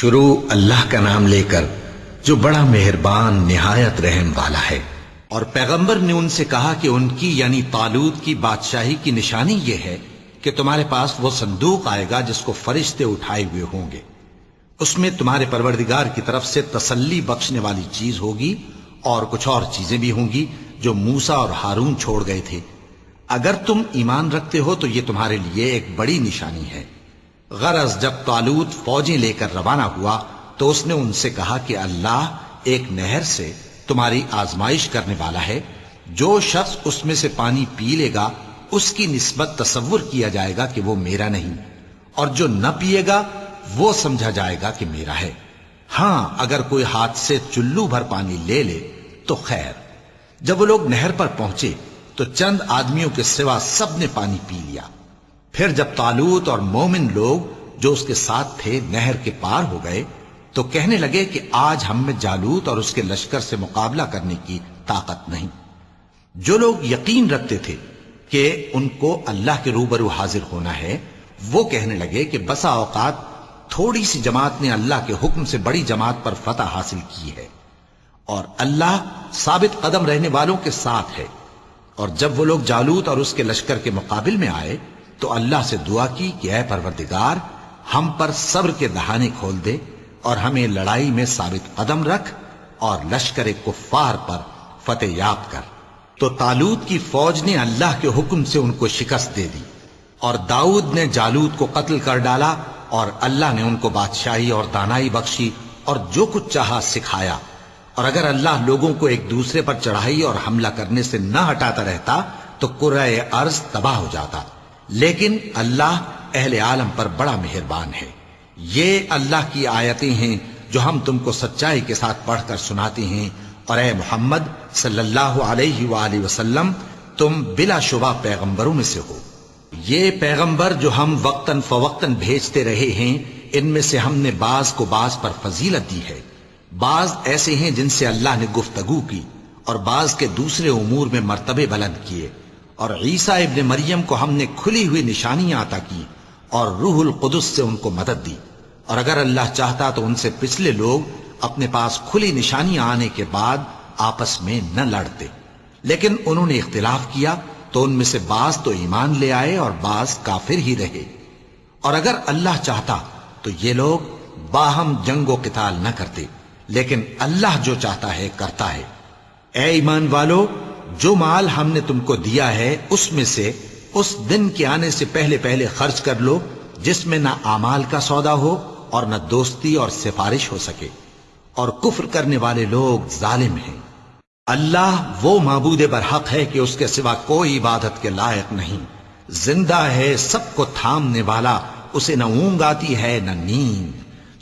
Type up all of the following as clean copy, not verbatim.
شروع اللہ کا نام لے کر جو بڑا مہربان نہایت رحم والا ہے۔ اور پیغمبر نے ان سے کہا کہ ان کی یعنی طالوت کی بادشاہی کی نشانی یہ ہے کہ تمہارے پاس وہ صندوق آئے گا جس کو فرشتے اٹھائے ہوئے ہوں گے، اس میں تمہارے پروردگار کی طرف سے تسلی بخشنے والی چیز ہوگی اور کچھ اور چیزیں بھی ہوں گی جو موسیٰ اور ہارون چھوڑ گئے تھے۔ اگر تم ایمان رکھتے ہو تو یہ تمہارے لیے ایک بڑی نشانی ہے۔ غرض جب طالوت فوجیں لے کر روانہ ہوا تو اس نے ان سے کہا کہ اللہ ایک نہر سے تمہاری آزمائش کرنے والا ہے، جو شخص اس میں سے پانی پی لے گا اس کی نسبت تصور کیا جائے گا کہ وہ میرا نہیں، اور جو نہ پیے گا وہ سمجھا جائے گا کہ میرا ہے۔ ہاں اگر کوئی ہاتھ سے چلو بھر پانی لے لے تو خیر۔ جب وہ لوگ نہر پر پہنچے تو چند آدمیوں کے سوا سب نے پانی پی لیا۔ پھر جب طالوت اور مومن لوگ جو اس کے ساتھ تھے نہر کے پار ہو گئے تو کہنے لگے کہ آج ہم میں جالوت اور اس کے لشکر سے مقابلہ کرنے کی طاقت نہیں۔ جو لوگ یقین رکھتے تھے کہ ان کو اللہ کے روبرو حاضر ہونا ہے وہ کہنے لگے کہ بسا اوقات تھوڑی سی جماعت نے اللہ کے حکم سے بڑی جماعت پر فتح حاصل کی ہے، اور اللہ ثابت قدم رہنے والوں کے ساتھ ہے۔ اور جب وہ لوگ جالوت اور اس کے لشکر کے مقابل میں آئے تو اللہ سے دعا کی کہ اے پروردگار ہم پر صبر کے دہانے کھول دے اور ہمیں لڑائی میں ثابت قدم رکھ اور لشکر کفار پر فتح یاب کر۔ تو طالوت کی فوج نے اللہ کے حکم سے ان کو شکست دے دی، اور داؤد نے جالوت کو قتل کر ڈالا، اور اللہ نے ان کو بادشاہی اور دانائی بخشی اور جو کچھ چاہا سکھایا۔ اور اگر اللہ لوگوں کو ایک دوسرے پر چڑھائی اور حملہ کرنے سے نہ ہٹاتا رہتا تو کرۂ ارض تباہ ہو جاتا، لیکن اللہ اہل عالم پر بڑا مہربان ہے۔ یہ اللہ کی آیتیں ہیں جو ہم تم کو سچائی کے ساتھ پڑھ کر سناتے ہیں، اور اے محمد صلی اللہ علیہ وآلہ وسلم تم بلا شبہ پیغمبروں میں سے ہو۔ یہ پیغمبر جو ہم وقتاً فوقتاً بھیجتے رہے ہیں ان میں سے ہم نے بعض کو بعض پر فضیلت دی ہے، بعض ایسے ہیں جن سے اللہ نے گفتگو کی اور بعض کے دوسرے امور میں مرتبے بلند کیے، اور عیسیٰ ابن مریم کو ہم نے کھلی ہوئی نشانیاں عطا کی اور روح القدس سے ان کو مدد دی، اور اگر اللہ چاہتا تو ان سے پچھلے لوگ اپنے پاس کھلی نشانیاں آنے کے بعد آپس میں نہ لڑتے، لیکن انہوں نے اختلاف کیا تو ان میں سے بعض تو ایمان لے آئے اور بعض کافر ہی رہے۔ اور اگر اللہ چاہتا تو یہ لوگ باہم جنگ و قتال نہ کرتے، لیکن اللہ جو چاہتا ہے کرتا ہے۔ اے ایمان والو، جو مال ہم نے تم کو دیا ہے اس میں سے اس دن کے آنے سے پہلے پہلے خرچ کر لو جس میں نہ اعمال کا سودا ہو اور نہ دوستی اور سفارش ہو سکے، اور کفر کرنے والے لوگ ظالم ہیں۔ اللہ وہ معبود برحق ہے کہ اس کے سوا کوئی عبادت کے لائق نہیں، زندہ ہے، سب کو تھامنے والا، اسے نہ اونگ آتی ہے نہ نیند،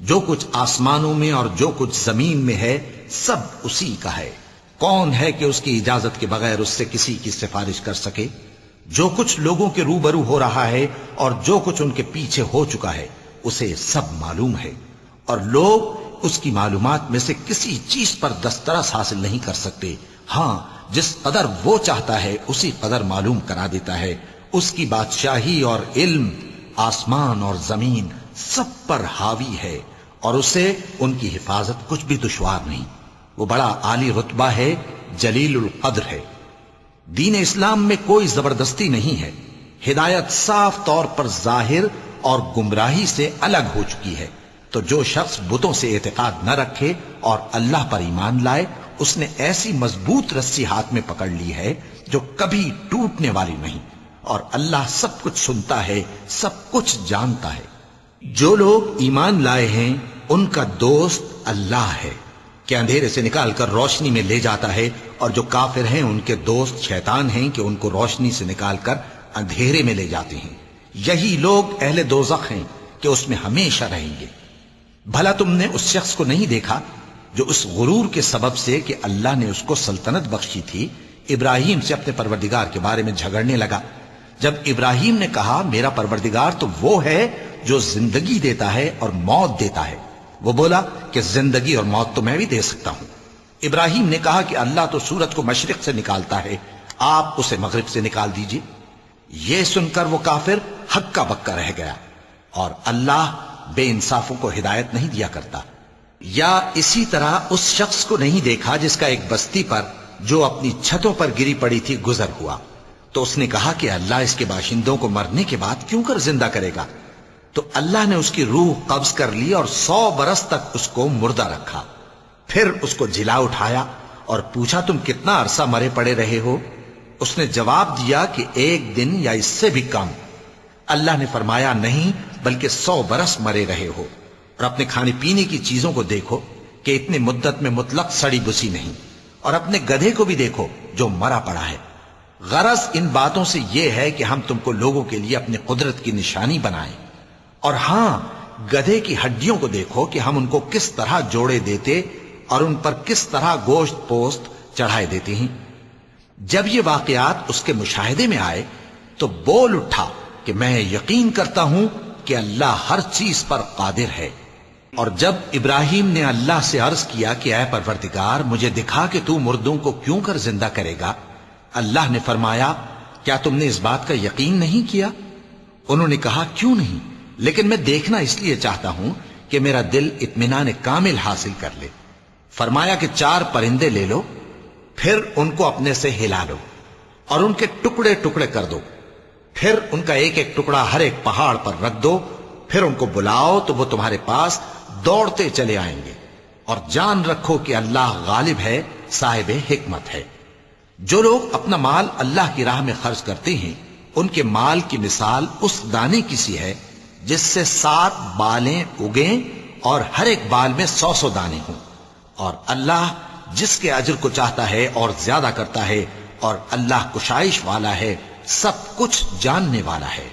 جو کچھ آسمانوں میں اور جو کچھ زمین میں ہے سب اسی کا ہے۔ کون ہے کہ اس کی اجازت کے بغیر اس سے کسی کی سفارش کر سکے؟ جو کچھ لوگوں کے روبرو ہو رہا ہے اور جو کچھ ان کے پیچھے ہو چکا ہے اسے سب معلوم ہے، اور لوگ اس کی معلومات میں سے کسی چیز پر دسترس حاصل نہیں کر سکتے۔ ہاں جس قدر وہ چاہتا ہے اسی قدر معلوم کرا دیتا ہے۔ اس کی بادشاہی اور علم آسمان اور زمین سب پر حاوی ہے، اور اسے ان کی حفاظت کچھ بھی دشوار نہیں۔ وہ بڑا عالی رتبہ ہے، جلیل القدر ہے۔ دین اسلام میں کوئی زبردستی نہیں ہے، ہدایت صاف طور پر ظاہر اور گمراہی سے الگ ہو چکی ہے۔ تو جو شخص بتوں سے اعتقاد نہ رکھے اور اللہ پر ایمان لائے اس نے ایسی مضبوط رسی ہاتھ میں پکڑ لی ہے جو کبھی ٹوٹنے والی نہیں، اور اللہ سب کچھ سنتا ہے، سب کچھ جانتا ہے۔ جو لوگ ایمان لائے ہیں ان کا دوست اللہ ہے کہ اندھیرے سے نکال کر روشنی میں لے جاتا ہے، اور جو کافر ہیں ان کے دوست شیطان ہیں کہ ان کو روشنی سے نکال کر اندھیرے میں لے جاتے ہیں۔ یہی لوگ اہل دوزخ ہیں کہ اس میں ہمیشہ رہیں گے۔ بھلا تم نے اس شخص کو نہیں دیکھا جو اس غرور کے سبب سے کہ اللہ نے اس کو سلطنت بخشی تھی ابراہیم سے اپنے پروردگار کے بارے میں جھگڑنے لگا؟ جب ابراہیم نے کہا میرا پروردگار تو وہ ہے جو زندگی دیتا ہے اور موت دیتا ہے، وہ بولا کہ زندگی اور موت تو میں بھی دے سکتا ہوں۔ ابراہیم نے کہا کہ اللہ تو سورج کو مشرق سے نکالتا ہے، آپ اسے مغرب سے نکال دیجئے۔ یہ سن کر وہ کافر ہکا بکا رہ گیا، اور اللہ بے انصافوں کو ہدایت نہیں دیا کرتا۔ یا اسی طرح اس شخص کو نہیں دیکھا جس کا ایک بستی پر جو اپنی چھتوں پر گری پڑی تھی گزر ہوا، تو اس نے کہا کہ اللہ اس کے باشندوں کو مرنے کے بعد کیوں کر زندہ کرے گا؟ تو اللہ نے اس کی روح قبض کر لی اور 100 برس تک اس کو مردہ رکھا۔ پھر اس کو جلا اٹھایا اور پوچھا تم کتنا عرصہ مرے پڑے رہے ہو؟ اس نے جواب دیا کہ 1 دن یا اس سے بھی کم۔ اللہ نے فرمایا نہیں بلکہ 100 برس مرے رہے ہو، اور اپنے کھانے پینے کی چیزوں کو دیکھو کہ اتنی مدت میں مطلق سڑی بسی نہیں، اور اپنے گدھے کو بھی دیکھو جو مرا پڑا ہے۔ غرض ان باتوں سے یہ ہے کہ ہم تم کو لوگوں کے لیے اپنی قدرت کی نشانی بنائیں۔ اور ہاں، گدھے کی ہڈیوں کو دیکھو کہ ہم ان کو کس طرح جوڑے دیتے اور ان پر کس طرح گوشت پوست چڑھائے دیتے ہیں۔ جب یہ واقعات اس کے مشاہدے میں آئے تو بول اٹھا کہ میں یقین کرتا ہوں کہ اللہ ہر چیز پر قادر ہے۔ اور جب ابراہیم نے اللہ سے عرض کیا کہ اے پروردگار مجھے دکھا کہ تو مردوں کو کیوں کر زندہ کرے گا، اللہ نے فرمایا کیا تم نے اس بات کا یقین نہیں کیا؟ انہوں نے کہا کیوں نہیں، لیکن میں دیکھنا اس لیے چاہتا ہوں کہ میرا دل اطمینان کامل حاصل کر لے۔ فرمایا کہ 4 پرندے لے لو، پھر ان کو اپنے سے ہلا لو اور ان کے ٹکڑے ٹکڑے کر دو، پھر ان کا ایک ایک ٹکڑا ہر ایک پہاڑ پر رکھ دو، پھر ان کو بلاؤ تو وہ تمہارے پاس دوڑتے چلے آئیں گے، اور جان رکھو کہ اللہ غالب ہے، صاحب حکمت ہے۔ جو لوگ اپنا مال اللہ کی راہ میں خرچ کرتے ہیں ان کے مال کی مثال اس دانے کی سی ہے جس سے 7 بالیں اگیں اور ہر ایک بال میں 100 دانے ہوں، اور اللہ جس کے اجر کو چاہتا ہے اور زیادہ کرتا ہے، اور اللہ کشائش والا ہے، سب کچھ جاننے والا ہے۔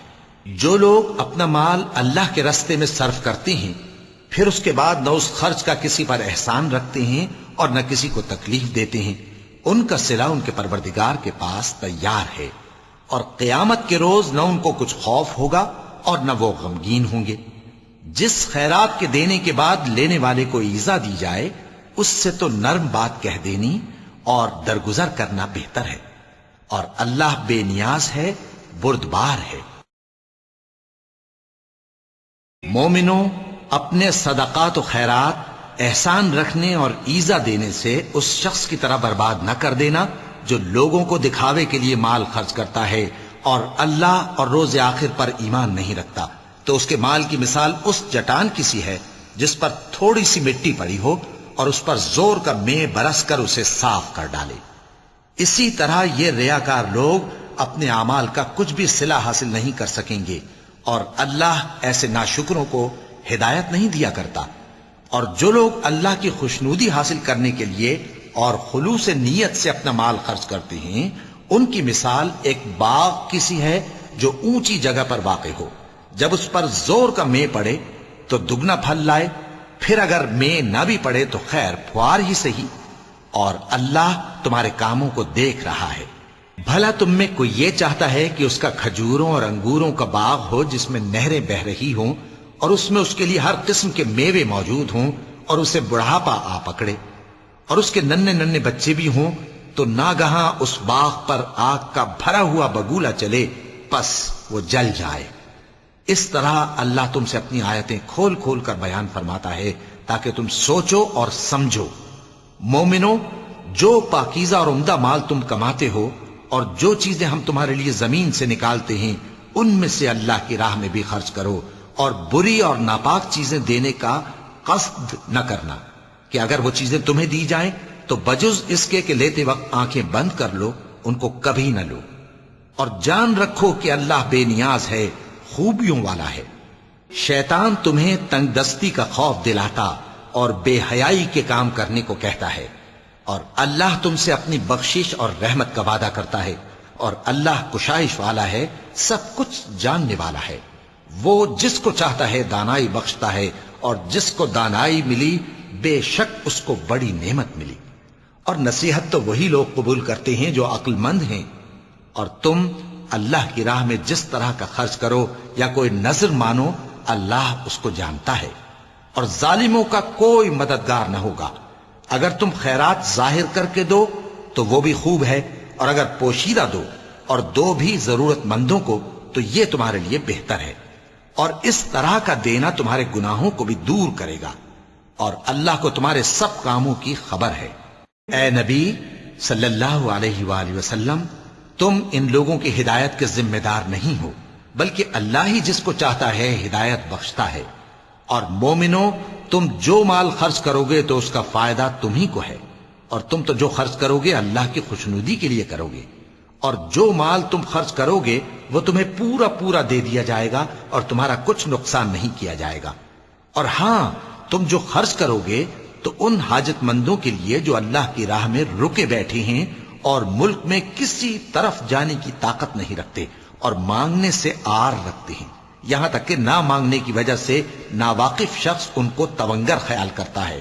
جو لوگ اپنا مال اللہ کے راستے میں صرف کرتے ہیں پھر اس کے بعد نہ اس خرچ کا کسی پر احسان رکھتے ہیں اور نہ کسی کو تکلیف دیتے ہیں، ان کا صلہ ان کے پروردگار کے پاس تیار ہے، اور قیامت کے روز نہ ان کو کچھ خوف ہوگا اور نہ وہ غمگین ہوں گے۔ جس خیرات کے دینے کے بعد لینے والے کو ایذا دی جائے اس سے تو نرم بات کہہ دینی اور درگزر کرنا بہتر ہے، اور اللہ بے نیاز ہے، بردبار ہے۔ مومنوں، اپنے صدقات و خیرات احسان رکھنے اور ایذا دینے سے اس شخص کی طرح برباد نہ کر دینا جو لوگوں کو دکھاوے کے لیے مال خرچ کرتا ہے اور اللہ اور روز آخر پر ایمان نہیں رکھتا، تو اس کے مال کی مثال اس چٹان کی سی ہے جس پر تھوڑی سی مٹی پڑی ہو اور اس پر زور کا مے برس کر اسے صاف کر ڈالے۔ اسی طرح یہ ریاکار لوگ اپنے اعمال کا کچھ بھی صلہ حاصل نہیں کر سکیں گے، اور اللہ ایسے ناشکروں کو ہدایت نہیں دیا کرتا۔ اور جو لوگ اللہ کی خوشنودی حاصل کرنے کے لیے اور خلوص نیت سے اپنا مال خرچ کرتے ہیں ان کی مثال ایک باغ کی سی ہے جو اونچی جگہ پر واقع ہو، جب اس پر زور کا مے پڑے تو دگنا پھل لائے، پھر اگر مے نہ بھی پڑے تو خیر پھوار ہی صحیح، اور اللہ تمہارے کاموں کو دیکھ رہا ہے۔ بھلا تم میں کوئی یہ چاہتا ہے کہ اس کا کھجوروں اور انگوروں کا باغ ہو جس میں نہریں بہہ رہی ہوں اور اس میں اس کے لیے ہر قسم کے میوے موجود ہوں، اور اسے بڑھاپا آ پکڑے اور اس کے ننھے ننھے بچے بھی ہوں، تو ناگہاں اس باغ پر آگ کا بھرا ہوا بگولا چلے، پس وہ جل جائے۔ اس طرح اللہ تم سے اپنی آیتیں کھول کھول کر بیان فرماتا ہے تاکہ تم سوچو اور سمجھو۔ مومنوں، جو پاکیزہ اور عمدہ مال تم کماتے ہو اور جو چیزیں ہم تمہارے لیے زمین سے نکالتے ہیں ان میں سے اللہ کی راہ میں بھی خرچ کرو، اور بری اور ناپاک چیزیں دینے کا قصد نہ کرنا کہ اگر وہ چیزیں تمہیں دی جائیں تو بجز اس کے کہ لیتے وقت آنکھیں بند کر لو، ان کو کبھی نہ لو، اور جان رکھو کہ اللہ بے نیاز ہے، خوبیوں والا ہے۔ شیطان تمہیں تنگ دستی کا خوف دلاتا اور بے حیائی کے کام کرنے کو کہتا ہے، اور اللہ تم سے اپنی بخشش اور رحمت کا وعدہ کرتا ہے، اور اللہ کشائش والا ہے، سب کچھ جاننے والا ہے۔ وہ جس کو چاہتا ہے دانائی بخشتا ہے، اور جس کو دانائی ملی بے شک اس کو بڑی نعمت ملی۔ اور نصیحت تو وہی لوگ قبول کرتے ہیں جو عقل مند ہیں، اور تم اللہ کی راہ میں جس طرح کا خرچ کرو یا کوئی نذر مانو اللہ اس کو جانتا ہے، اور ظالموں کا کوئی مددگار نہ ہوگا۔ اگر تم خیرات ظاہر کر کے دو تو وہ بھی خوب ہے، اور اگر پوشیدہ دو اور دو بھی ضرورت مندوں کو تو یہ تمہارے لیے بہتر ہے۔ اور اس طرح کا دینا تمہارے گناہوں کو بھی دور کرے گا، اور اللہ کو تمہارے سب کاموں کی خبر ہے۔ اے نبی صلی اللہ علیہ وآلہ وسلم، تم ان لوگوں کی ہدایت کے ذمہ دار نہیں ہو، بلکہ اللہ ہی جس کو چاہتا ہے ہدایت بخشتا ہے۔ اور مومنو، تم جو مال خرچ کرو گے تو اس کا فائدہ تمہیں کو ہے، اور تم تو جو خرچ کرو گے اللہ کی خوشنودی کے لیے کرو گے، اور جو مال تم خرچ کرو گے وہ تمہیں پورا پورا دے دیا جائے گا اور تمہارا کچھ نقصان نہیں کیا جائے گا۔ اور ہاں، تم جو خرچ کرو گے تو ان حاجت مندوں کے لیے جو اللہ کی راہ میں رکے بیٹھے ہیں اور ملک میں کسی طرف جانے کی طاقت نہیں رکھتے اور مانگنے سے آر رکھتے ہیں، یہاں تک کہ نہ مانگنے کی وجہ سے ناواقف شخص ان کو تونگر خیال کرتا ہے،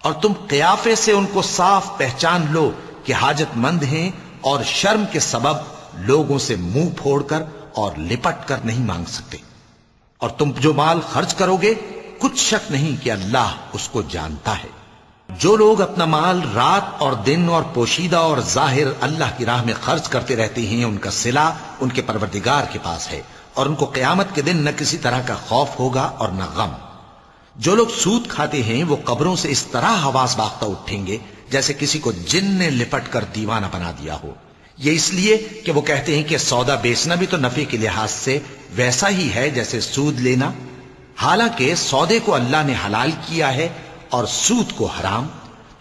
اور تم قیافے سے ان کو صاف پہچان لو کہ حاجت مند ہیں، اور شرم کے سبب لوگوں سے منہ پھوڑ کر اور لپٹ کر نہیں مانگ سکتے۔ اور تم جو مال خرچ کرو گے کچھ شک نہیں کہ اللہ اس کو جانتا ہے۔ جو لوگ اپنا مال رات اور دن اور پوشیدہ اور ظاہر اللہ کی راہ میں خرچ کرتے رہتے ہیں، ان کا صلہ ان کے پروردگار کے پاس ہے، اور ان کو قیامت کے دن نہ کسی طرح کا خوف ہوگا اور نہ غم۔ جو لوگ سود کھاتے ہیں وہ قبروں سے اس طرح حواس باختہ اٹھیں گے جیسے کسی کو جن نے لپٹ کر دیوانہ بنا دیا ہو، یہ اس لیے کہ وہ کہتے ہیں کہ سودا بیچنا بھی تو نفع کے لحاظ سے ویسا ہی ہے جیسے سود لینا، حالانکہ سودے کو اللہ نے حلال کیا ہے اور سود کو حرام۔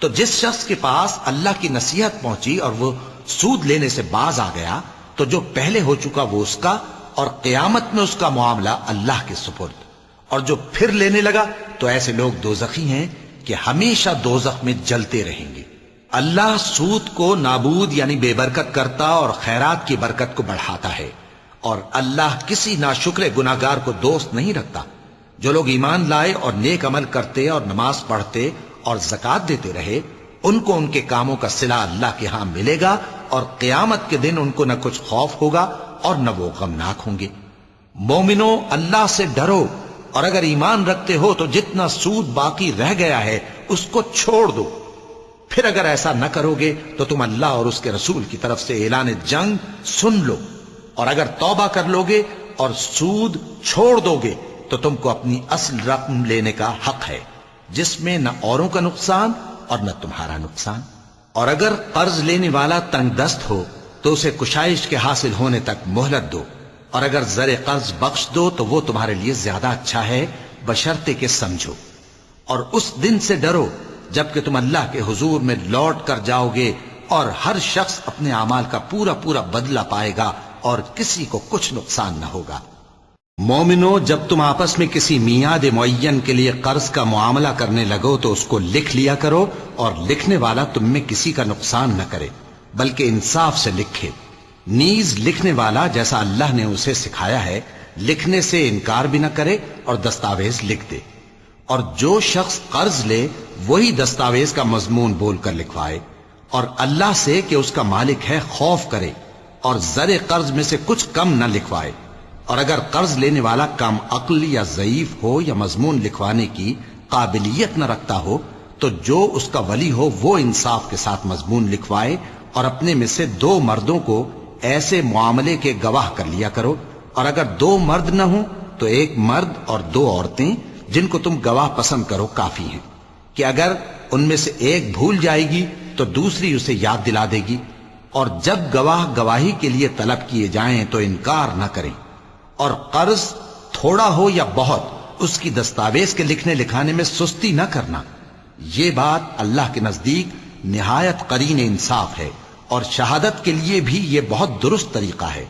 تو جس شخص کے پاس اللہ کی نصیحت پہنچی اور وہ سود لینے سے باز آ گیا تو جو پہلے ہو چکا وہ اس کا، اور قیامت میں اس کا معاملہ اللہ کے سپرد۔ اور جو پھر لینے لگا تو ایسے لوگ دوزخی ہیں کہ ہمیشہ دوزخ میں جلتے رہیں گے۔ اللہ سود کو نابود یعنی بے برکت کرتا اور خیرات کی برکت کو بڑھاتا ہے، اور اللہ کسی ناشکر گناہگار کو دوست نہیں رکھتا۔ جو لوگ ایمان لائے اور نیک عمل کرتے اور نماز پڑھتے اور زکوٰۃ دیتے رہے، ان کو ان کے کاموں کا صلہ اللہ کے ہاں ملے گا، اور قیامت کے دن ان کو نہ کچھ خوف ہوگا اور نہ وہ غمناک ہوں گے۔ مومنو، اللہ سے ڈرو، اور اگر ایمان رکھتے ہو تو جتنا سود باقی رہ گیا ہے اس کو چھوڑ دو۔ پھر اگر ایسا نہ کرو گے تو تم اللہ اور اس کے رسول کی طرف سے اعلان جنگ سن لو، اور اگر توبہ کر لو گے اور سود چھوڑ دو گے تو تم کو اپنی اصل رقم لینے کا حق ہے، جس میں نہ اوروں کا نقصان اور نہ تمہارا نقصان۔ اور اگر قرض لینے والا تنگ دست ہو تو اسے کشائش کے حاصل ہونے تک مہلت دو، اور اگر زر قرض بخش دو تو وہ تمہارے لیے زیادہ اچھا ہے، بشرطے کہ سمجھو۔ اور اس دن سے ڈرو جبکہ تم اللہ کے حضور میں لوٹ کر جاؤ گے، اور ہر شخص اپنے اعمال کا پورا پورا بدلہ پائے گا اور کسی کو کچھ نقصان نہ ہوگا۔ مومنو، جب تم آپس میں کسی میعاد معین کے لیے قرض کا معاملہ کرنے لگو تو اس کو لکھ لیا کرو، اور لکھنے والا تم میں کسی کا نقصان نہ کرے بلکہ انصاف سے لکھے۔ نیز لکھنے والا جیسا اللہ نے اسے سکھایا ہے لکھنے سے انکار بھی نہ کرے اور دستاویز لکھ دے، اور جو شخص قرض لے وہی دستاویز کا مضمون بول کر لکھوائے، اور اللہ سے کہ اس کا مالک ہے خوف کرے، اور زر قرض میں سے کچھ کم نہ لکھوائے۔ اور اگر قرض لینے والا کم عقل یا ضعیف ہو یا مضمون لکھوانے کی قابلیت نہ رکھتا ہو تو جو اس کا ولی ہو وہ انصاف کے ساتھ مضمون لکھوائے، اور اپنے میں سے 2 مردوں کو ایسے معاملے کے گواہ کر لیا کرو، اور اگر 2 مرد نہ ہوں تو 1 مرد اور 2 عورتیں جن کو تم گواہ پسند کرو کافی ہیں، کہ اگر ان میں سے ایک بھول جائے گی تو دوسری اسے یاد دلا دے گی۔ اور جب گواہ گواہی کے لیے طلب کیے جائیں تو انکار نہ کریں، اور قرض تھوڑا ہو یا بہت اس کی دستاویز کے لکھنے لکھانے میں سستی نہ کرنا۔ یہ بات اللہ کے نزدیک نہایت قرین انصاف ہے، اور شہادت کے لیے بھی یہ بہت درست طریقہ ہے۔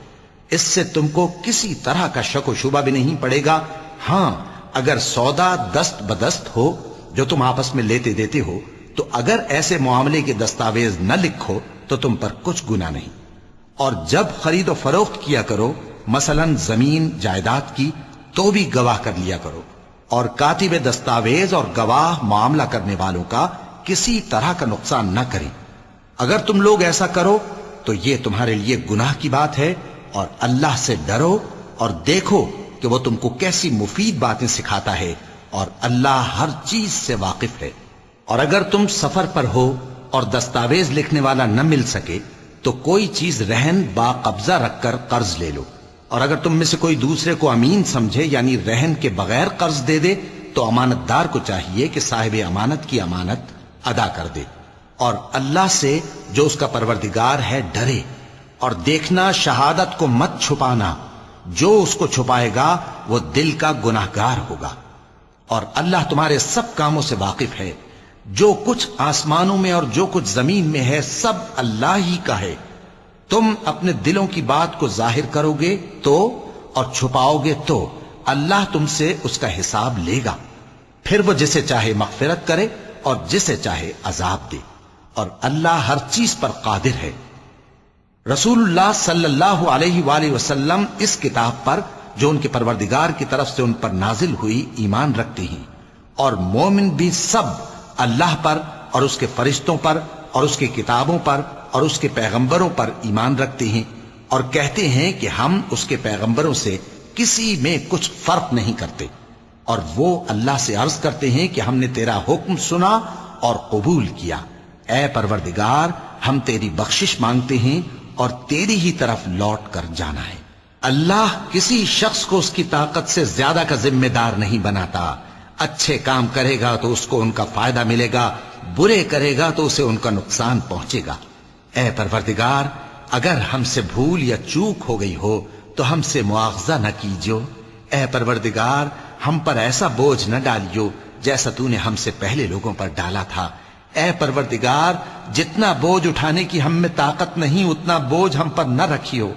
اس سے تم کو کسی طرح کا شک و شبہ بھی نہیں پڑے گا۔ ہاں، اگر سودا دست بدست ہو جو تم آپس میں لیتے دیتے ہو تو اگر ایسے معاملے کے دستاویز نہ لکھو تو تم پر کچھ گناہ نہیں۔ اور جب خرید و فروخت کیا کرو، مثلا زمین جائیداد کی، تو بھی گواہ کر لیا کرو، اور کاتب دستاویز اور گواہ معاملہ کرنے والوں کا کسی طرح کا نقصان نہ کریں۔ اگر تم لوگ ایسا کرو تو یہ تمہارے لیے گناہ کی بات ہے، اور اللہ سے ڈرو اور دیکھو کہ وہ تم کو کیسی مفید باتیں سکھاتا ہے، اور اللہ ہر چیز سے واقف ہے۔ اور اگر تم سفر پر ہو اور دستاویز لکھنے والا نہ مل سکے تو کوئی چیز رہن با قبضہ رکھ کر قرض لے لو، اور اگر تم میں سے کوئی دوسرے کو امین سمجھے یعنی رہن کے بغیر قرض دے دے تو امانت دار کو چاہیے کہ صاحب امانت کی امانت ادا کر دے، اور اللہ سے جو اس کا پروردگار ہے ڈرے، اور دیکھنا شہادت کو مت چھپانا، جو اس کو چھپائے گا وہ دل کا گناہگار ہوگا، اور اللہ تمہارے سب کاموں سے واقف ہے، جو کچھ آسمانوں میں اور جو کچھ زمین میں ہے سب اللہ ہی کا ہے۔ تم اپنے دلوں کی بات کو ظاہر کرو گے تو اور چھپاؤ گے تو اللہ تم سے اس کا حساب لے گا، پھر وہ جسے چاہے مغفرت کرے اور جسے چاہے عذاب دے، اور اللہ ہر چیز پر قادر ہے۔ رسول اللہ صلی اللہ علیہ وآلہ وسلم اس کتاب پر جو ان کے پروردگار کی طرف سے ان پر نازل ہوئی ایمان رکھتے ہیں، اور مومن بھی سب اللہ پر اور اس کے فرشتوں پر اور اس کی کتابوں پر اور اس کے پیغمبروں پر ایمان رکھتے ہیں، اور کہتے ہیں کہ ہم اس کے پیغمبروں سے کسی میں کچھ فرق نہیں کرتے، اور وہ اللہ سے عرض کرتے ہیں کہ ہم نے تیرا حکم سنا اور قبول کیا، اے پروردگار ہم تیری بخشش مانگتے ہیں اور تیری ہی طرف لوٹ کر جانا ہے۔ اللہ کسی شخص کو اس کی طاقت سے زیادہ کا ذمہ دار نہیں بناتا، اچھے کام کرے گا تو اس کو ان کا فائدہ ملے گا، برے کرے گا تو اسے ان کا نقصان پہنچے گا۔ اے پروردگار اگر ہم سے بھول یا چوک ہو گئی ہو تو ہم سے مواخذہ نہ کیجو، اے پروردگار ہم پر ایسا بوجھ نہ ڈالیو جیسا تو نے ہم سے پہلے لوگوں پر ڈالا تھا، اے پروردگار جتنا بوجھ اٹھانے کی ہم میں طاقت نہیں اتنا بوجھ ہم پر نہ رکھیو،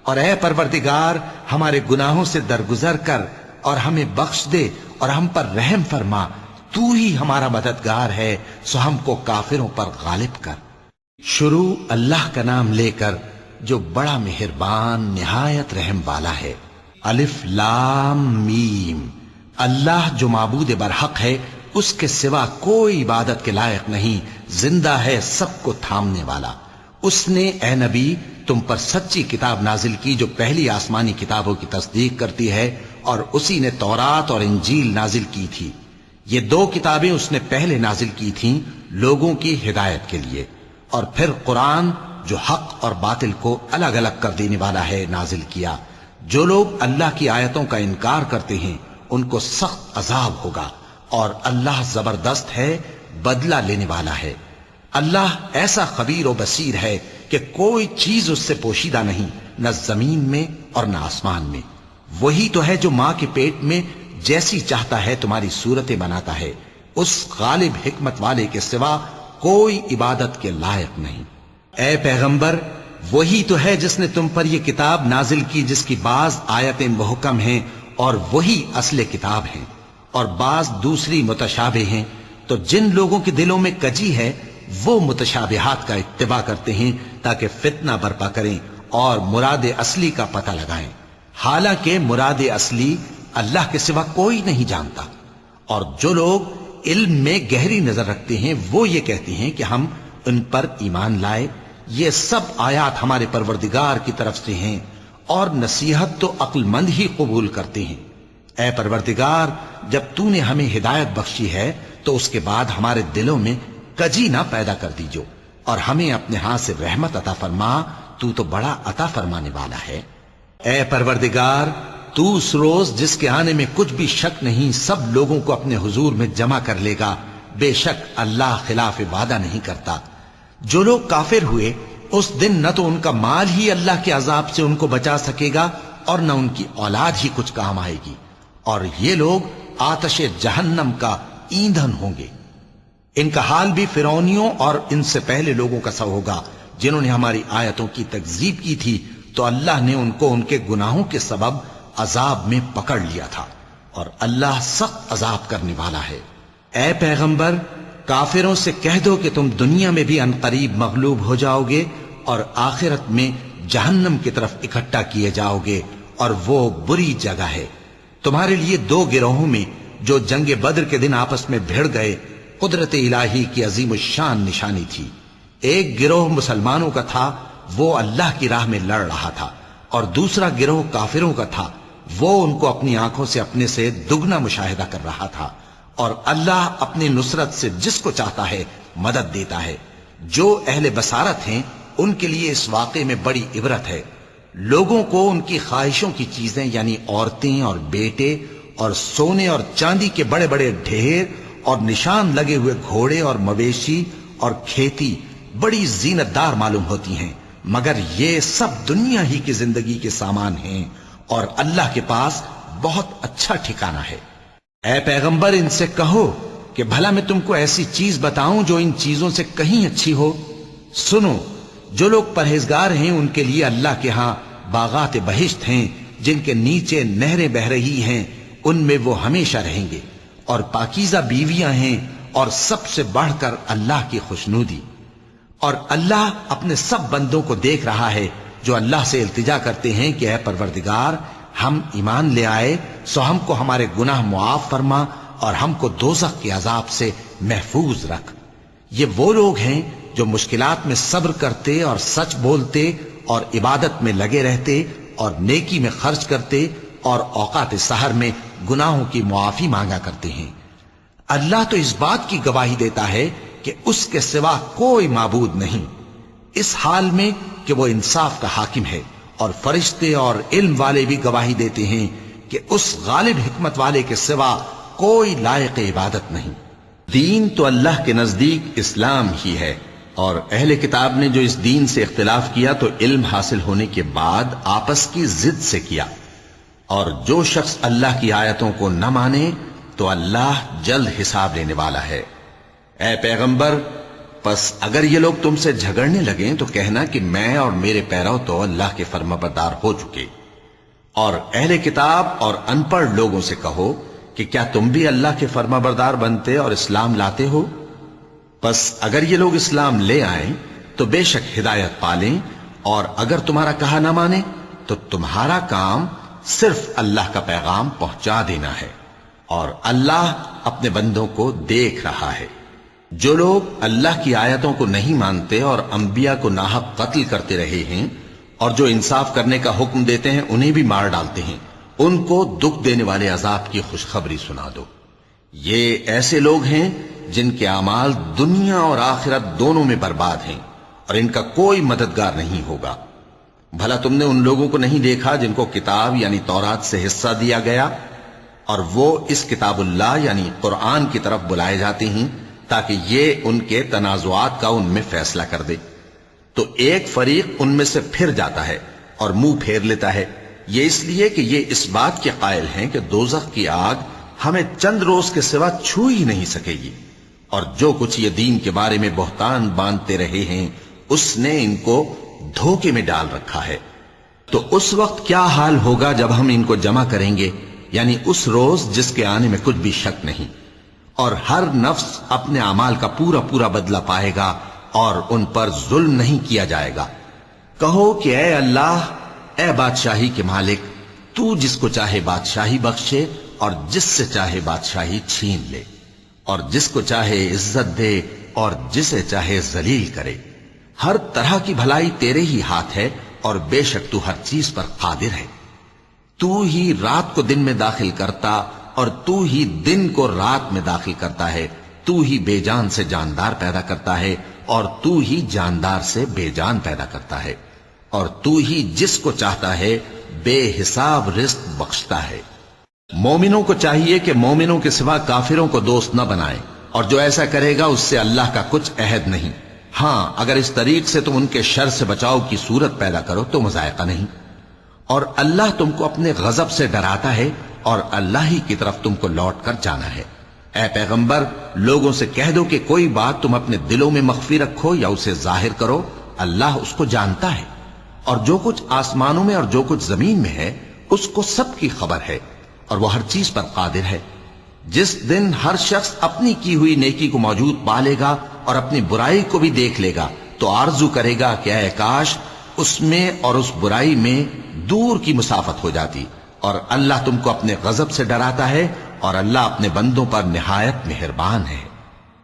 اور اے پروردگار ہمارے گناہوں سے درگزر کر اور ہمیں بخش دے اور ہم پر رحم فرما، تو ہی ہمارا مددگار ہے، سو ہم کو کافروں پر غالب کر۔ شروع اللہ کا نام لے کر جو بڑا مہربان نہایت رحم والا ہے۔ الف لام میم، اللہ جو معبود برحق ہے اس کے سوا کوئی عبادت کے لائق نہیں، زندہ ہے سب کو تھامنے والا۔ اس نے اے نبی تم پر سچی کتاب نازل کی جو پہلی آسمانی کتابوں کی تصدیق کرتی ہے، اور اسی نے تورات اور انجیل نازل کی تھی۔ یہ دو کتابیں اس نے پہلے نازل کی تھیں لوگوں کی ہدایت کے لیے، اور پھر قرآن جو حق اور باطل کو الگ الگ کر دینے والا ہے نازل کیا۔ جو لوگ اللہ کی آیتوں کا انکار کرتے ہیں ان کو سخت عذاب ہوگا، اور اللہ زبردست ہے، بدلہ لینے والا ہے۔ اللہ ایسا خبیر و بصیر ہے کہ کوئی چیز اس سے پوشیدہ نہیں، نہ زمین میں اور نہ آسمان میں۔ وہی تو ہے جو ماں کے پیٹ میں جیسی چاہتا ہے تمہاری صورتیں بناتا ہے، اس غالب حکمت والے کے سوا کوئی عبادت کے لائق نہیں۔ اے پیغمبر وہی تو ہے جس نے تم پر یہ کتاب نازل کی جس کی بعض آیتیں محکم ہیں اور وہی اصل کتاب ہیں، اور بعض دوسری متشابہ ہیں، تو جن لوگوں کے دلوں میں کجی ہے وہ متشابہات کا اتباع کرتے ہیں تاکہ فتنہ برپا کریں اور مراد اصلی کا پتہ لگائیں، حالانکہ مراد اصلی اللہ کے سوا کوئی نہیں جانتا۔ اور جو لوگ علم میں گہری نظر رکھتے ہیں وہ یہ کہتے ہیں کہ ہم ان پر ایمان لائے، یہ سب آیات ہمارے پروردگار کی طرف سے ہیں، اور نصیحت تو عقل مند ہی قبول کرتے ہیں۔ اے پروردگار جب تو نے ہمیں ہدایت بخشی ہے تو اس کے بعد ہمارے دلوں میں کجی نہ پیدا کر دیجو، اور ہمیں اپنے ہاتھ سے رحمت عطا فرما، تو بڑا عطا فرمانے والا ہے۔ اے پروردگار تو اس روز جس کے آنے میں کچھ بھی شک نہیں سب لوگوں کو اپنے حضور میں جمع کر لے گا، بے شک اللہ خلاف وعدہ نہیں کرتا۔ جو لوگ کافر ہوئے اس دن نہ تو ان کا مال ہی اللہ کے عذاب سے ان کو بچا سکے گا اور نہ ان کی اولاد ہی کچھ کام آئے گی، اور یہ لوگ آتش جہنم کا ایندھن ہوں گے۔ ان کا حال بھی فرعونیوں اور ان سے پہلے لوگوں کا سا ہوگا جنہوں نے ہماری آیتوں کی تکذیب کی تھی، تو اللہ نے ان کو ان کے گناہوں کے سبب عذاب میں پکڑ لیا تھا، اور اللہ سخت عذاب کرنے والا ہے۔ اے پیغمبر کافروں سے کہہ دو کہ تم دنیا میں بھی عنقریب مغلوب ہو جاؤ گے اور آخرت میں جہنم کی طرف اکٹھا کیے جاؤ گے، اور وہ بری جگہ ہے۔ تمہارے لیے دو گروہوں میں جو جنگ بدر کے دن آپس میں بھڑ گئے قدرت الہی کی عظیم الشان نشانی تھی۔ ایک گروہ مسلمانوں کا تھا، وہ اللہ کی راہ میں لڑ رہا تھا، اور دوسرا گروہ کافروں کا تھا، وہ ان کو اپنی آنکھوں سے اپنے سے دگنا مشاہدہ کر رہا تھا۔ اور اللہ اپنی نصرت سے جس کو چاہتا ہے مدد دیتا ہے۔ جو اہل بصارت ہیں ان کے لیے اس واقعے میں بڑی عبرت ہے۔ لوگوں کو ان کی خواہشوں کی چیزیں یعنی عورتیں اور بیٹے اور سونے اور چاندی کے بڑے بڑے ڈھیر اور نشان لگے ہوئے گھوڑے اور مویشی اور کھیتی بڑی زینت دار معلوم ہوتی ہیں، مگر یہ سب دنیا ہی کی زندگی کے سامان ہیں اور اللہ کے پاس بہت اچھا ٹھکانہ ہے۔ اے پیغمبر ان سے کہو کہ بھلا میں تم کو ایسی چیز بتاؤں جو ان چیزوں سے کہیں اچھی ہو؟ سنو، جو لوگ پرہیزگار ہیں ان کے لیے اللہ کے ہاں باغات بہشت ہیں جن کے نیچے نہریں بہ رہی ہیں، ان میں وہ ہمیشہ رہیں گے، اور پاکیزہ بیویاں ہیں، اور سب سے بڑھ کر اللہ کی خوشنودی۔ اور اللہ اپنے سب بندوں کو دیکھ رہا ہے جو اللہ سے التجا کرتے ہیں کہ اے پروردگار، ہم ایمان لے آئے سو ہم کو ہمارے گناہ معاف فرما اور ہم کو دوزخ کے عذاب سے محفوظ رکھ۔ یہ وہ لوگ ہیں جو مشکلات میں صبر کرتے اور سچ بولتے اور عبادت میں لگے رہتے اور نیکی میں خرچ کرتے اور اوقات سحر میں گناہوں کی معافی مانگا کرتے ہیں۔ اللہ تو اس بات کی گواہی دیتا ہے کہ اس کے سوا کوئی معبود نہیں، اس حال میں کہ وہ انصاف کا حاکم ہے، اور فرشتے اور علم والے بھی گواہی دیتے ہیں کہ اس غالب حکمت والے کے سوا کوئی لائق عبادت نہیں۔ دین تو اللہ کے نزدیک اسلام ہی ہے، اور اہل کتاب نے جو اس دین سے اختلاف کیا تو علم حاصل ہونے کے بعد آپس کی ضد سے کیا، اور جو شخص اللہ کی آیتوں کو نہ مانے تو اللہ جلد حساب لینے والا ہے۔ اے پیغمبر، پس اگر یہ لوگ تم سے جھگڑنے لگیں تو کہنا کہ میں اور میرے پیرو تو اللہ کے فرمانبردار ہو چکے، اور اہل کتاب اور ان پڑھ لوگوں سے کہو کہ کیا تم بھی اللہ کے فرمانبردار بنتے اور اسلام لاتے ہو؟ پس اگر یہ لوگ اسلام لے آئیں تو بے شک ہدایت پالیں، اور اگر تمہارا کہا نہ مانے تو تمہارا کام صرف اللہ کا پیغام پہنچا دینا ہے، اور اللہ اپنے بندوں کو دیکھ رہا ہے۔ جو لوگ اللہ کی آیتوں کو نہیں مانتے اور انبیاء کو ناحق قتل کرتے رہے ہیں، اور جو انصاف کرنے کا حکم دیتے ہیں انہیں بھی مار ڈالتے ہیں، ان کو دکھ دینے والے عذاب کی خوشخبری سنا دو۔ یہ ایسے لوگ ہیں جن کے اعمال دنیا اور آخرت دونوں میں برباد ہیں، اور ان کا کوئی مددگار نہیں ہوگا۔ بھلا تم نے ان لوگوں کو نہیں دیکھا جن کو کتاب یعنی تورات سے حصہ دیا گیا، اور وہ اس کتاب اللہ یعنی قرآن کی طرف بلائے جاتے ہیں تاکہ یہ ان کے تنازعات کا ان میں فیصلہ کر دے، تو ایک فریق ان میں سے پھر جاتا ہے اور منہ پھیر لیتا ہے، یہ اس لیے کہ یہ اس بات کے قائل ہیں کہ دوزخ کی آگ ہمیں چند روز کے سوا چھو ہی نہیں سکے گی، اور جو کچھ یہ دین کے بارے میں بہتان باندھتے رہے ہیں اس نے ان کو دھوکے میں ڈال رکھا ہے۔ تو اس وقت کیا حال ہوگا جب ہم ان کو جمع کریں گے، یعنی اس روز جس کے آنے میں کچھ بھی شک نہیں، اور ہر نفس اپنے اعمال کا پورا پورا بدلہ پائے گا اور ان پر ظلم نہیں کیا جائے گا۔ کہو کہ اے اللہ، اے بادشاہی کے مالک، تو جس کو چاہے بادشاہی بخشے اور جس سے چاہے بادشاہی چھین لے، اور جس کو چاہے عزت دے اور جسے چاہے ذلیل کرے۔ ہر طرح کی بھلائی تیرے ہی ہاتھ ہے، اور بے شک تو ہر چیز پر قادر ہے۔ تو ہی رات کو دن میں داخل کرتا اور تو ہی دن کو رات میں داخل کرتا ہے، تو ہی بے جان سے جاندار پیدا کرتا ہے اور تو ہی جاندار سے بے جان پیدا کرتا ہے، اور تو ہی جس کو چاہتا ہے بے حساب رزق بخشتا ہے۔ مومنوں کو چاہیے کہ مومنوں کے سوا کافروں کو دوست نہ بنائیں، اور جو ایسا کرے گا اس سے اللہ کا کچھ عہد نہیں۔ ہاں، اگر اس طریق سے تم ان کے شر سے بچاؤ کی صورت پیدا کرو تو مذائقہ نہیں۔ اور اللہ تم کو اپنے غضب سے ڈراتا ہے، اور اللہ ہی کی طرف تم کو لوٹ کر جانا ہے۔ اے پیغمبر، لوگوں سے کہہ دو کہ کوئی بات تم اپنے دلوں میں مخفی رکھو یا اسے ظاہر کرو، اللہ اس کو جانتا ہے، اور جو کچھ آسمانوں میں اور جو کچھ زمین میں ہے اس کو سب کی خبر ہے، اور وہ ہر چیز پر قادر ہے۔ جس دن ہر شخص اپنی کی ہوئی نیکی کو موجود پا لے گا اور اپنی برائی کو بھی دیکھ لے گا تو آرزو کرے گا کہ اے کاش اس میں اور اس برائی میں دور کی مسافت ہو جاتی، اور اللہ تم کو اپنے غضب سے ڈراتا ہے، اور اللہ اپنے بندوں پر نہایت مہربان ہے۔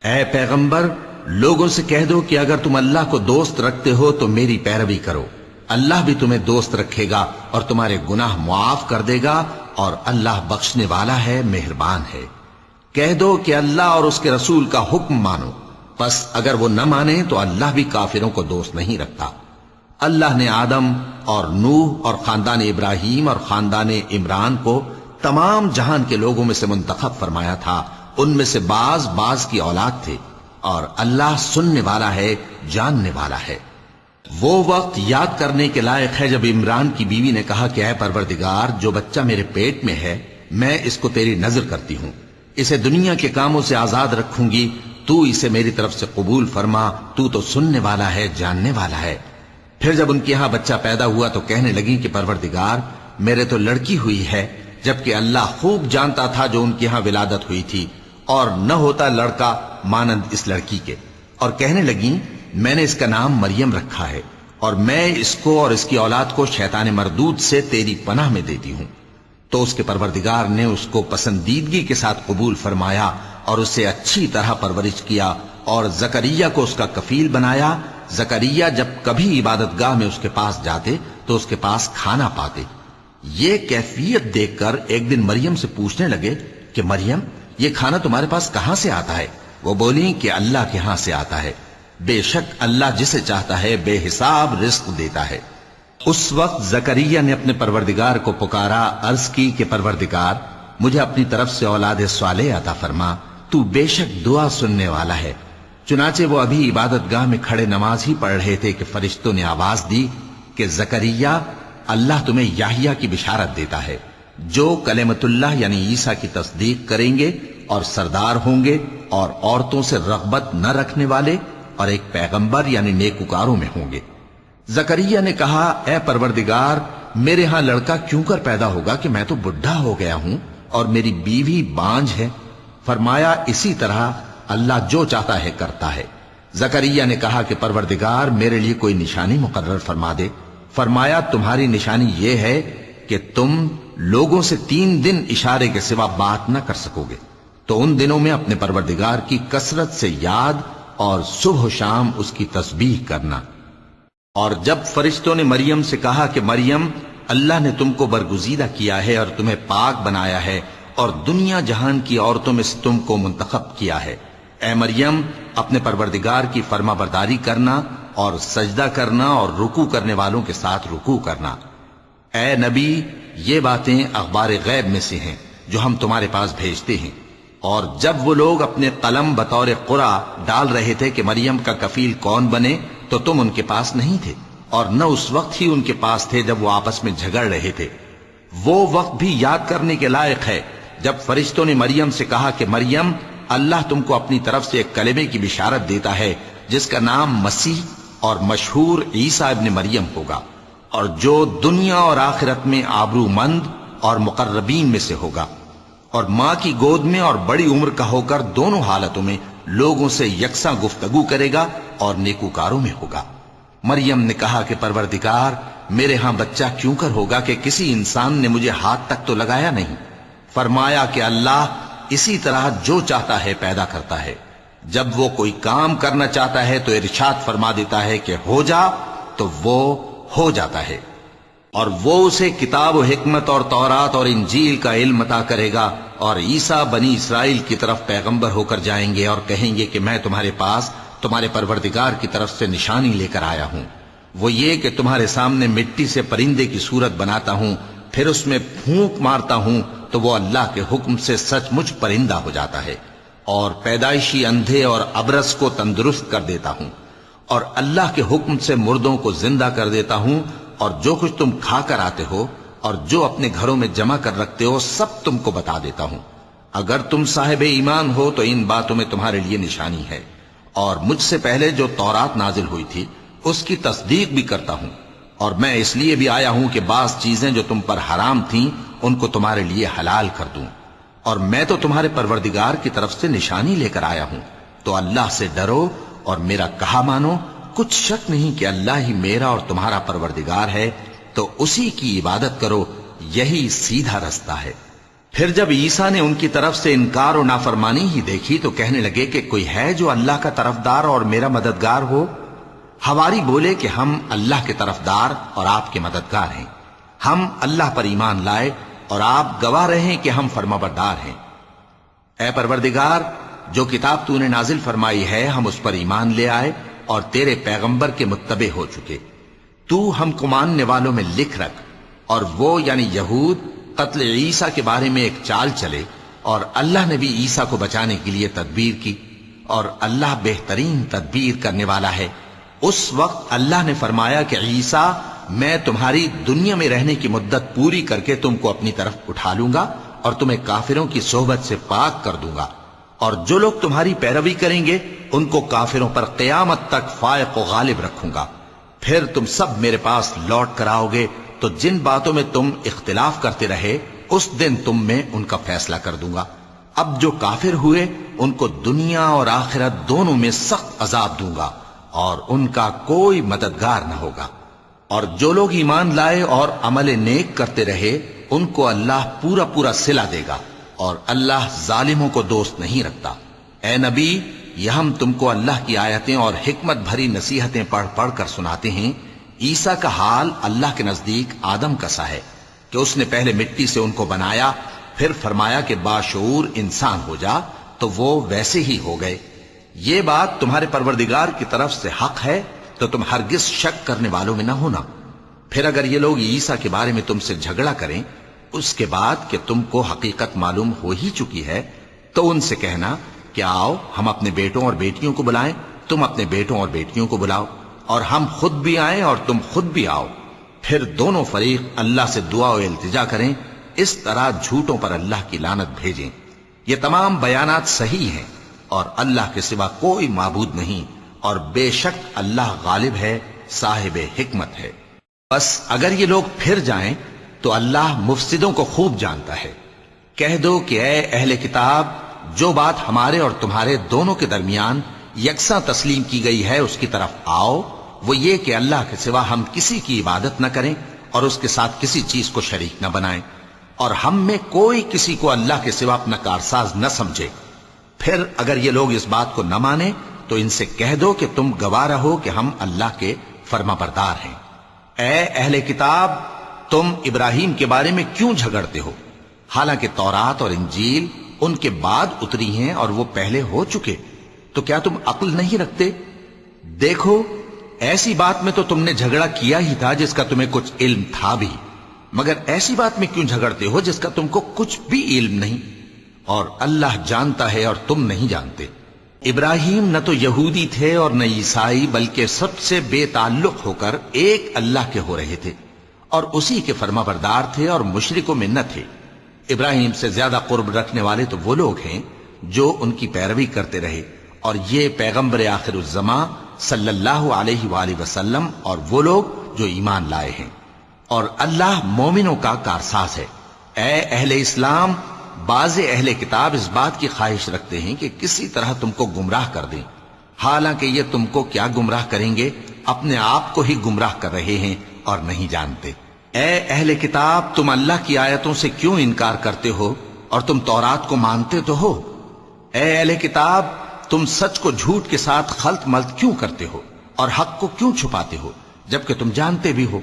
اے پیغمبر، لوگوں سے کہہ دو کہ اگر تم اللہ کو دوست رکھتے ہو تو میری پیروی کرو، اللہ بھی تمہیں دوست رکھے گا اور تمہارے گناہ معاف کر دے گا، اور اللہ بخشنے والا ہے، مہربان ہے۔ کہہ دو کہ اللہ اور اس کے رسول کا حکم مانو، پس اگر وہ نہ مانے تو اللہ بھی کافروں کو دوست نہیں رکھتا۔ اللہ نے آدم اور نوح اور خاندان ابراہیم اور خاندان عمران کو تمام جہان کے لوگوں میں سے منتخب فرمایا تھا. ان میں سے بعض کی اولاد تھے، اور اللہ سننے والا ہے، جاننے والا ہے. وہ وقت یاد کرنے کے لائق ہے جب عمران کی بیوی نے کہا کہ اے پروردگار، جو بچہ میرے پیٹ میں ہے میں اس کو تیری نظر کرتی ہوں، اسے دنیا کے کاموں سے آزاد رکھوں گی، تو اسے میری طرف سے قبول فرما، تو سننے والا ہے، جاننے والا ہے. پھر جب ان کے یہاں بچہ پیدا ہوا تو کہنے لگی کہ پروردگار، میرے تو لڑکی ہوئی ہے، جبکہ اللہ خوب جانتا تھا جو ان کے یہاں ولادت ہوئی تھی، اور نہ ہوتا لڑکا مانند اس لڑکی کے. اور کہنے لگی میں نے اس کا نام مریم رکھا ہے، اور میں اس کو اور اس کی اولاد کو شیطان مردود سے تیری پناہ میں دیتی ہوں. تو اس کے پروردگار نے اس کو پسندیدگی کے ساتھ قبول فرمایا اور اسے اچھی طرح پرورش کیا، اور زکریہ کو اس کا کفیل بنایا. زکریہ جب کبھی عبادت گاہ میں اس کے پاس جاتے تو اس کے پاس کھانا پاتے. یہ کیفیت دیکھ کر ایک دن مریم سے پوچھنے لگے کہ مریم، یہ کھانا تمہارے پاس کہاں سے آتا ہے؟ وہ بولی کہ اللہ کے ہاں سے آتا ہے، بے شک اللہ جسے چاہتا ہے بے حساب رزق دیتا ہے. اس وقت زکریہ نے اپنے پروردگار کو پکارا، عرض کی کہ پروردگار، مجھے اپنی طرف سے اولاد صالح عطا فرما، تو بے شک دعا سننے والا ہے. چنانچہ وہ ابھی عبادت گاہ میں کھڑے نماز ہی پڑھ رہے تھے کہ فرشتوں نے آواز دی کہ زکریہ، اللہ تمہیں یحییٰ کی بشارت دیتا ہے، جو کلمۃ اللہ یعنی عیسیٰ کی تصدیق کریں گے اور سردار ہوں گے اور عورتوں سے رغبت نہ رکھنے والے اور ایک پیغمبر یعنی نیکوکاروں میں ہوں گے. زکریہ نے کہا، اے پروردگار، میرے ہاں لڑکا کیوں کر پیدا ہوگا کہ میں تو بڈھا ہو گیا ہوں اور میری بیوی بانجھ ہے؟ فرمایا، اسی طرح اللہ جو چاہتا ہے کرتا ہے. زکریہ نے کہا کہ پروردگار، میرے لیے کوئی نشانی مقرر فرما دے. فرمایا، تمہاری نشانی یہ ہے کہ تم لوگوں سے 3 دن اشارے کے سوا بات نہ کر سکو گے. تو ان دنوں میں اپنے پروردگار کی کثرت سے یاد اور صبح و شام اس کی تسبیح کرنا. اور جب فرشتوں نے مریم سے کہا کہ مریم، اللہ نے تم کو برگزیدہ کیا ہے اور تمہیں پاک بنایا ہے اور دنیا جہان کی عورتوں میں سے تم کو منتخب کیا ہے، اے مریم، اپنے پروردگار کی فرما برداری کرنا اور سجدہ کرنا اور رکوع کرنے والوں کے ساتھ رکوع کرنا. اے نبی، یہ باتیں اخبار غیب میں سے ہیں جو ہم تمہارے پاس بھیجتے ہیں. اور جب وہ لوگ اپنے قلم بطور قرعہ ڈال رہے تھے کہ مریم کا کفیل کون بنے تو تم ان کے پاس نہیں تھے، اور نہ اس وقت ہی ان کے پاس تھے جب وہ آپس میں جھگڑ رہے تھے. وہ وقت بھی یاد کرنے کے لائق ہے جب فرشتوں نے مریم سے کہا کہ مریم، اللہ تم کو اپنی طرف سے ایک کلمے کی بشارت دیتا ہے جس کا نام مسیح اور مشہور عیسیٰ ابن مریم ہوگا، اور جو دنیا اور آخرت میں آبرو مند اور مقربین میں سے ہوگا، اور ماں کی گود میں اور بڑی عمر کا ہو کر دونوں حالتوں میں لوگوں سے یکساں گفتگو کرے گا اور نیکوکاروں میں ہوگا. مریم نے کہا کہ پروردگار، میرے ہاں بچہ کیوں کر ہوگا کہ کسی انسان نے مجھے ہاتھ تک تو لگایا نہیں. فرمایا کہ اللہ اسی طرح جو چاہتا ہے پیدا کرتا ہے، جب وہ کوئی کام کرنا چاہتا ہے تو ارشاد فرما دیتا ہے کہ ہو جا تو وہ ہو جاتا ہے. اور وہ اسے کتاب و حکمت اور تورات اور انجیل کا علم عطا کرے گا، اور عیسیٰ بنی اسرائیل کی طرف پیغمبر ہو کر جائیں گے اور کہیں گے کہ میں تمہارے پاس تمہارے پروردگار کی طرف سے نشانی لے کر آیا ہوں. وہ یہ کہ تمہارے سامنے مٹی سے پرندے کی صورت بناتا ہوں، پھر اس میں پھونک مارتا ہوں تو وہ اللہ کے حکم سے سچ مچ پرندہ ہو جاتا ہے، اور پیدائشی اندھے اور ابرص کو تندرست کر دیتا ہوں، اور اللہ کے حکم سے مردوں کو زندہ کر دیتا ہوں، اور جو کچھ تم کھا کر آتے ہو اور جو اپنے گھروں میں جمع کر رکھتے ہو سب تم کو بتا دیتا ہوں. اگر تم صاحب ایمان ہو تو ان باتوں میں تمہارے لیے نشانی ہے. اور مجھ سے پہلے جو تورات نازل ہوئی تھی اس کی تصدیق بھی کرتا ہوں، اور میں اس لیے بھی آیا ہوں کہ بعض چیزیں جو تم پر حرام تھیں ان کو تمہارے لیے حلال کر دوں. اور میں تو تمہارے پروردگار کی طرف سے نشانی لے کر آیا ہوں. تو اللہ سے ڈرو اور میرا کہا مانو. کچھ شک نہیں کہ اللہ ہی میرا اور تمہارا پروردگار ہے، تو اسی کی عبادت کرو، یہی سیدھا رستہ ہے. پھر جب عیسیٰ نے ان کی طرف سے انکار و نافرمانی ہی دیکھی تو کہنے لگے کہ کوئی ہے جو اللہ کا طرفدار اور میرا مددگار ہو؟ حواری بولے کہ ہم اللہ کے طرفدار اور آپ کے مددگار ہیں. ہم اللہ پر ایمان لائے اور آپ گواہ رہیں کہ ہم فرمانبردار ہیں. اے پروردگار، جو کتاب تو نے نازل فرمائی ہے ہم اس پر ایمان لے آئے اور تیرے پیغمبر کے متبع ہو چکے. تو ہم کو ماننے والوں میں لکھ رکھ، اور وہ یعنی یہود قتل عیسیٰ کے بارے میں ایک چال چلے، اور اللہ نے بھی عیسیٰ کو بچانے کے لیے تدبیر کی، اور اللہ بہترین تدبیر کرنے والا ہے۔ اس وقت اللہ نے فرمایا کہ عیسیٰ، میں تمہاری دنیا میں رہنے کی مدت پوری کر کے تم کو اپنی طرف اٹھا لوں گا اور تمہیں کافروں کی صحبت سے پاک کر دوں گا، اور جو لوگ تمہاری پیروی کریں گے ان کو کافروں پر قیامت تک فائق و غالب رکھوں گا۔ پھر تم سب میرے پاس لوٹ کر آؤ گے، تو جن باتوں میں تم اختلاف کرتے رہے اس دن تم میں ان کا فیصلہ کر دوں گا۔ اب جو کافر ہوئے ان کو دنیا اور آخرت دونوں میں سخت عذاب دوں گا، اور ان کا کوئی مددگار نہ ہوگا۔ اور جو لوگ ایمان لائے اور عمل نیک کرتے رہے ان کو اللہ پورا پورا صلہ دے گا، اور اللہ ظالموں کو دوست نہیں رکھتا۔ اے نبی، یہ ہم تم کو اللہ کی آیتیں اور حکمت بھری نصیحتیں پڑھ پڑھ کر سناتے ہیں۔ عیسیٰ کا حال اللہ کے نزدیک آدم کا سا ہے کہ اس نے پہلے مٹی سے ان کو بنایا، پھر فرمایا کہ باشعور انسان ہو جا، تو وہ ویسے ہی ہو گئے۔ یہ بات تمہارے پروردگار کی طرف سے حق ہے، تو تم ہرگز شک کرنے والوں میں نہ ہونا۔ پھر اگر یہ لوگ عیسیٰ کے بارے میں تم سے جھگڑا کریں اس کے بعد کہ تم کو حقیقت معلوم ہو ہی چکی ہے، تو ان سے کہنا کہ آؤ ہم اپنے بیٹوں اور بیٹیوں کو بلائیں، تم اپنے بیٹوں اور بیٹیوں کو بلاؤ، اور ہم خود بھی آئیں اور تم خود بھی آؤ، پھر دونوں فریق اللہ سے دعا و التجا کریں، اس طرح جھوٹوں پر اللہ کی لعنت بھیجیں۔ یہ تمام بیانات صحیح ہیں، اور اللہ کے سوا کوئی معبود نہیں، اور بے شک اللہ غالب ہے، صاحب حکمت ہے۔ بس اگر یہ لوگ پھر جائیں تو اللہ مفسدوں کو خوب جانتا ہے۔ کہہ دو کہ اے اہل کتاب، جو بات ہمارے اور تمہارے دونوں کے درمیان یکساں تسلیم کی گئی ہے اس کی طرف آؤ، وہ یہ کہ اللہ کے سوا ہم کسی کی عبادت نہ کریں اور اس کے ساتھ کسی چیز کو شریک نہ بنائیں، اور ہم میں کوئی کسی کو اللہ کے سوا اپنا کارساز نہ سمجھے۔ پھر اگر یہ لوگ اس بات کو نہ مانیں تو ان سے کہہ دو کہ تم گواہ رہو کہ ہم اللہ کے فرما بردار ہیں۔ اے اہل کتاب، تم ابراہیم کے بارے میں کیوں جھگڑتے ہو؟ حالانکہ تورات اور انجیل ان کے بعد اتری ہیں اور وہ پہلے ہو چکے، تو کیا تم عقل نہیں رکھتے؟ دیکھو، ایسی بات میں تو تم نے جھگڑا کیا ہی تھا جس کا تمہیں کچھ علم تھا بھی، مگر ایسی بات میں کیوں جھگڑتے ہو جس کا تم کو کچھ بھی علم نہیں، اور اللہ جانتا ہے اور تم نہیں جانتے۔ ابراہیم نہ تو یہودی تھے اور نہ عیسائی، بلکہ سب سے بے تعلق ہو کر ایک اللہ کے ہو رہے تھے، اور اسی کے فرما بردار تھے اور مشرکوں میں نہ تھے۔ ابراہیم سے زیادہ قرب رکھنے والے تو وہ لوگ ہیں جو ان کی پیروی کرتے رہے، اور یہ پیغمبر آخر الزماں صلی اللہ علیہ وآلہ وسلم اور وہ لوگ جو ایمان لائے ہیں، اور اللہ مومنوں کا کارساز ہے۔ اے اہل اسلام، بعض اہل کتاب اس بات کی خواہش رکھتے ہیں کہ کسی طرح تم کو گمراہ کر دیں، حالانکہ یہ تم کو کیا گمراہ کریں گے، اپنے آپ کو ہی گمراہ کر رہے ہیں اور نہیں جانتے۔ اے اہل کتاب، تم اللہ کی آیتوں سے کیوں انکار کرتے ہو اور تم تورات کو مانتے تو ہو؟ اے اہل کتاب، تم سچ کو جھوٹ کے ساتھ خلط ملط کیوں کرتے ہو اور حق کو کیوں چھپاتے ہو جبکہ تم جانتے بھی ہو؟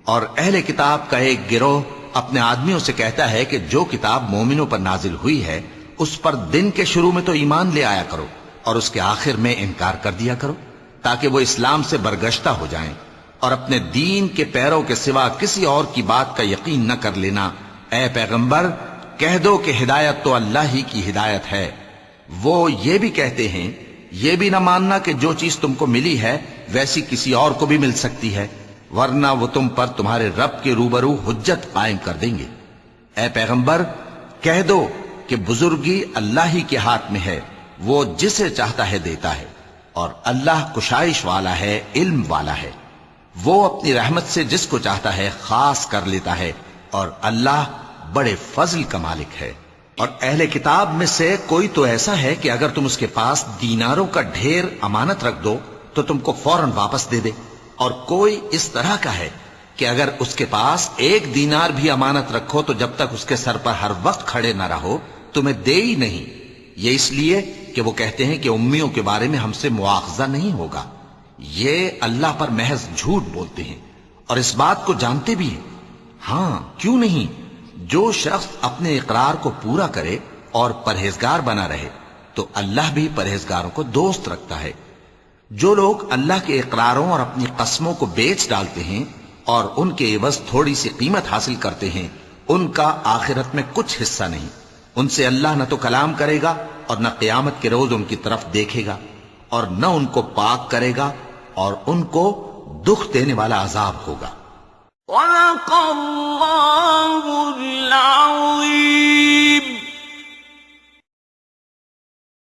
اور اہل کتاب کا ایک گروہ اپنے آدمیوں سے کہتا ہے کہ جو کتاب مومنوں پر نازل ہوئی ہے اس پر دن کے شروع میں تو ایمان لے آیا کرو اور اس کے آخر میں انکار کر دیا کرو، تاکہ وہ اسلام سے برگشتہ ہو جائیں، اور اپنے دین کے پیروں کے سوا کسی اور کی بات کا یقین نہ کر لینا۔ اے پیغمبر، کہہ دو کہ ہدایت تو اللہ ہی کی ہدایت ہے۔ وہ یہ بھی کہتے ہیں، یہ بھی نہ ماننا کہ جو چیز تم کو ملی ہے ویسی کسی اور کو بھی مل سکتی ہے، ورنہ وہ تم پر تمہارے رب کے روبرو حجت قائم کر دیں گے۔ اے پیغمبر، کہہ دو کہ بزرگی اللہ ہی کے ہاتھ میں ہے، وہ جسے چاہتا ہے دیتا ہے، اور اللہ کشائش والا ہے، علم والا ہے۔ وہ اپنی رحمت سے جس کو چاہتا ہے خاص کر لیتا ہے، اور اللہ بڑے فضل کا مالک ہے۔ اور اہل کتاب میں سے کوئی تو ایسا ہے کہ اگر تم اس کے پاس دیناروں کا ڈھیر امانت رکھ دو تو تم کو فوراً واپس دے دے، اور کوئی اس طرح کا ہے کہ اگر اس کے پاس 1 دینار بھی امانت رکھو تو جب تک اس کے سر پر ہر وقت کھڑے نہ رہو تمہیں دے ہی نہیں۔ یہ اس لیے کہ وہ کہتے ہیں کہ امیوں کے بارے میں ہم سے مواخذہ نہیں ہوگا۔ یہ اللہ پر محض جھوٹ بولتے ہیں اور اس بات کو جانتے بھی ہیں۔ ہاں، کیوں نہیں، جو شخص اپنے اقرار کو پورا کرے اور پرہیزگار بنا رہے تو اللہ بھی پرہیزگاروں کو دوست رکھتا ہے۔ جو لوگ اللہ کے اقراروں اور اپنی قسموں کو بیچ ڈالتے ہیں اور ان کے عوض تھوڑی سی قیمت حاصل کرتے ہیں، ان کا آخرت میں کچھ حصہ نہیں۔ ان سے اللہ نہ تو کلام کرے گا اور نہ قیامت کے روز ان کی طرف دیکھے گا، اور نہ ان کو پاک کرے گا، اور ان کو دکھ دینے والا عذاب ہوگا۔ وَلَقَدْ